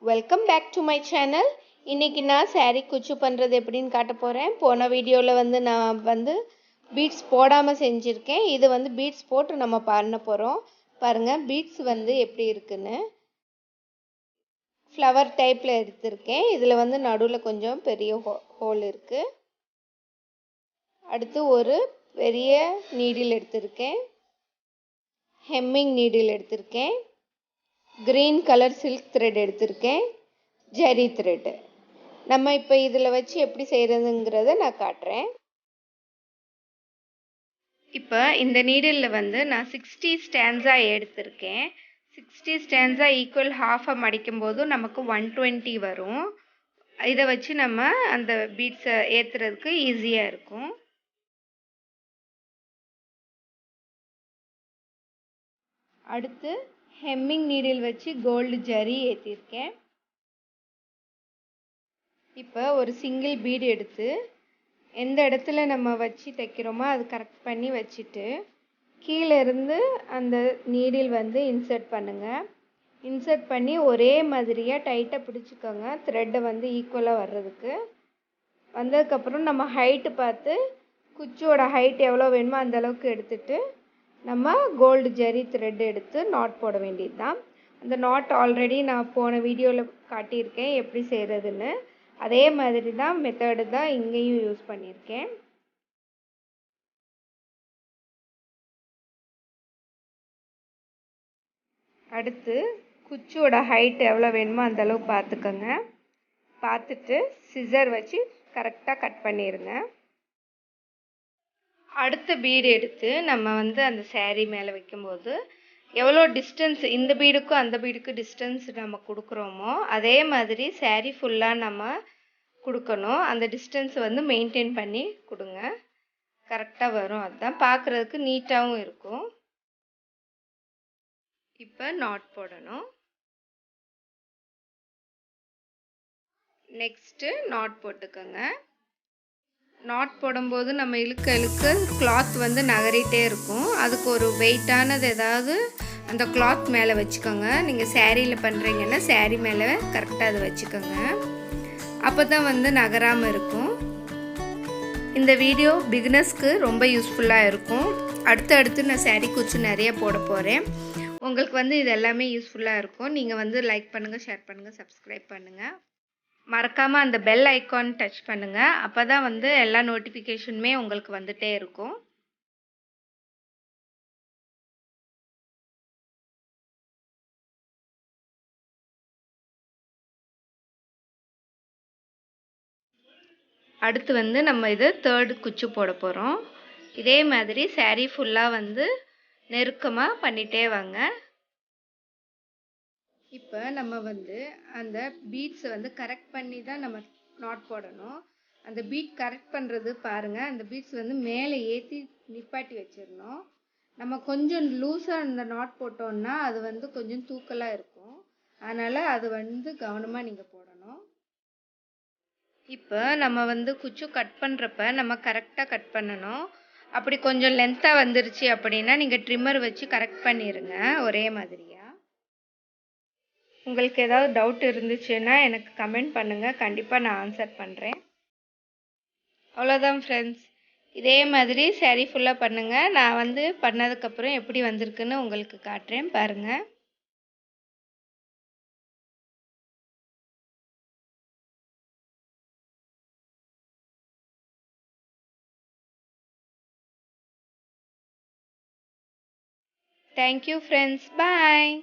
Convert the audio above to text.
Welcome back to my channel. இன்றைக்கி நான் saree குச்சு பண்ணுறது எப்படின்னு காட்ட போகிறேன். போன வீடியோவில் நான் பீட்ஸ் போடாமல் செஞ்சுருக்கேன். இது பீட்ஸ் போட்டு நம்ம பண்ண போகிறோம். பாருங்கள் பீட்ஸ் எப்படி இருக்குன்னு. ஃப்ளவர் டைப்பில் எடுத்திருக்கேன். இதில் நடுவில் கொஞ்சம் பெரிய ஹோல் இருக்குது. அடுத்து ஒரு பெரிய நீடில் எடுத்திருக்கேன். ஹெம்மிங் நீடில் எடுத்திருக்கேன். கிரீன் கலர் சில்க் த்ரெட் எடுத்திருக்கேன். ஜரி த்ரெட். நம்ம இப்போ இதில் வச்சு எப்படி செய்கிறதுங்கிறத நான் காட்டுறேன். இப்போ இந்த நீடிலில் நான் 60 ஸ்டான்ஸா எடுத்திருக்கேன். 60 ஸ்டான்ஸா ஈக்குவல் ஹாஃபை மடிக்கும்போது நமக்கு 120 வரும். இதை வச்சு நம்ம அந்த பீட்ஸை ஏற்றுறதுக்கு ஈஸியாக இருக்கும். அடுத்து ஹெம்மிங் நீடில் வச்சு கோல்டு ஜரி ஏற்றிருக்கேன். இப்போ ஒரு சிங்கிள் பீடு எடுத்து எந்த இடத்துல நம்ம வச்சு தைக்கிறோமோ அது கரெக்ட் பண்ணி வச்சுட்டு கீழே இருந்து அந்த நீடில் இன்சர்ட் பண்ணுங்கள். இன்சர்ட் பண்ணி ஒரே மாதிரியாக டைட்டாக பிடிச்சிக்கோங்க. த்ரெட்டை ஈக்குவலாக வர்றதுக்கு. வந்ததுக்கப்புறம் நம்ம ஹைட்டு பார்த்து குச்சியோட ஹைட் எவ்வளோ வேணுமோ அந்த அளவுக்கு எடுத்துட்டு நம்ம கோல்டு ஜரி த்ரெட் எடுத்து நாட் போட வேண்டியது தான். அந்த நாட் ஆல்ரெடி நான் போன வீடியோவில் காட்டியிருக்கேன் எப்படி செய்கிறதுன்னு. அதே மாதிரி தான் மெத்தடு தான் இங்கேயும் யூஸ் பண்ணியிருக்கேன். அடுத்து குச்சியோட ஹைட் எவ்வளோ வேணுமோ அந்த அளவுக்கு பார்த்துக்கோங்க. பார்த்துட்டு சிசர் வச்சு கரெக்டாக கட் பண்ணிடுங்க. அடுத்த பீடு எடுத்து நம்ம அந்த saree மேலே வைக்கும்போது எவ்வளோ டிஸ்டன்ஸ் இந்த பீடுக்கும் அந்த பீடுக்கு டிஸ்டன்ஸ் நம்ம கொடுக்குறோமோ அதே மாதிரி saree ஃபுல்லாக நம்ம கொடுக்கணும். அந்த டிஸ்டன்ஸ் மெயின்டைன் பண்ணி கொடுங்க. கரெக்டாக வரும். அதுதான் பார்க்குறதுக்கு நீட்டாகவும் இருக்கும். இப்போ நாட் போடணும். நெக்ஸ்ட்டு நாட் போட்டுக்கோங்க. நாட் போடும்போது நம்ம இழுக்க கிளாத் நகரிட்டே இருக்கும். அதுக்கு ஒரு வெயிட்டானது ஏதாவது அந்த கிளாத் மேலே வச்சுக்கோங்க. நீங்கள் சேரீயில் பண்ணுறீங்கன்னா saree மேலே கரெக்டாக அதை வச்சுக்கோங்க. அப்போ தான் நகராமல் இருக்கும். இந்த வீடியோ பிகினர்ஸ்க்கு ரொம்ப யூஸ்ஃபுல்லாக இருக்கும். அடுத்து நான் saree குச்சி நிறைய போட போகிறேன். உங்களுக்கு இது எல்லாமே யூஸ்ஃபுல்லாக இருக்கும். நீங்கள் லைக் பண்ணுங்கள், ஷேர் பண்ணுங்கள், சப்ஸ்கிரைப் பண்ணுங்கள். மறக்காமல் அந்த பெல் ஐக்கான் டச் பண்ணுங்கள். அப்போ தான் எல்லா நோட்டிஃபிகேஷனுமே உங்களுக்கு வந்துட்டே இருக்கும். அடுத்து நம்ம இது தேர்டு குச்சி போட போகிறோம். இதே மாதிரி saree ஃபுல்லாக நெருக்கமாக பண்ணிகிட்டே வாங்க. இப்போ நம்ம அந்த பீட்ஸை கரெக்ட் பண்ணி தான் நம்ம நாட் போடணும். அந்த பீட் கரெக்ட் பண்ணுறது பாருங்கள். அந்த பீட்ஸ் மேலே ஏற்றி நிப்பாட்டி வச்சிடணும். நம்ம கொஞ்சம் லூஸாக அந்த நாட் போட்டோம்னா அது கொஞ்சம் தூக்கலாக இருக்கும். அதனால் அது கவனமாக நீங்கள் போடணும். இப்போ நம்ம குச்சி கட் பண்ணுறப்ப நம்ம கரெக்டாக கட் பண்ணணும். அப்படி கொஞ்சம் லென்த்தாக வந்துருச்சு அப்படின்னா நீங்கள் ட்ரிம்மர் வச்சு கரெக்ட் பண்ணிடுங்க ஒரே மாதிரியாக. உங்களுக்கு ஏதாவது டவுட் இருந்துச்சுன்னா எனக்கு கமெண்ட் பண்ணுங்கள். கண்டிப்பாக நான் ஆன்சர் பண்ணுறேன். அவ்வளோதான் ஃப்ரெண்ட்ஸ். இதே மாதிரி saree ஃபுல்லாக பண்ணுங்கள். நான் பண்ணதுக்கப்புறம் எப்படி வந்திருக்குன்னு உங்களுக்கு காட்டுறேன் பாருங்கள். Thank you friends. பாய்.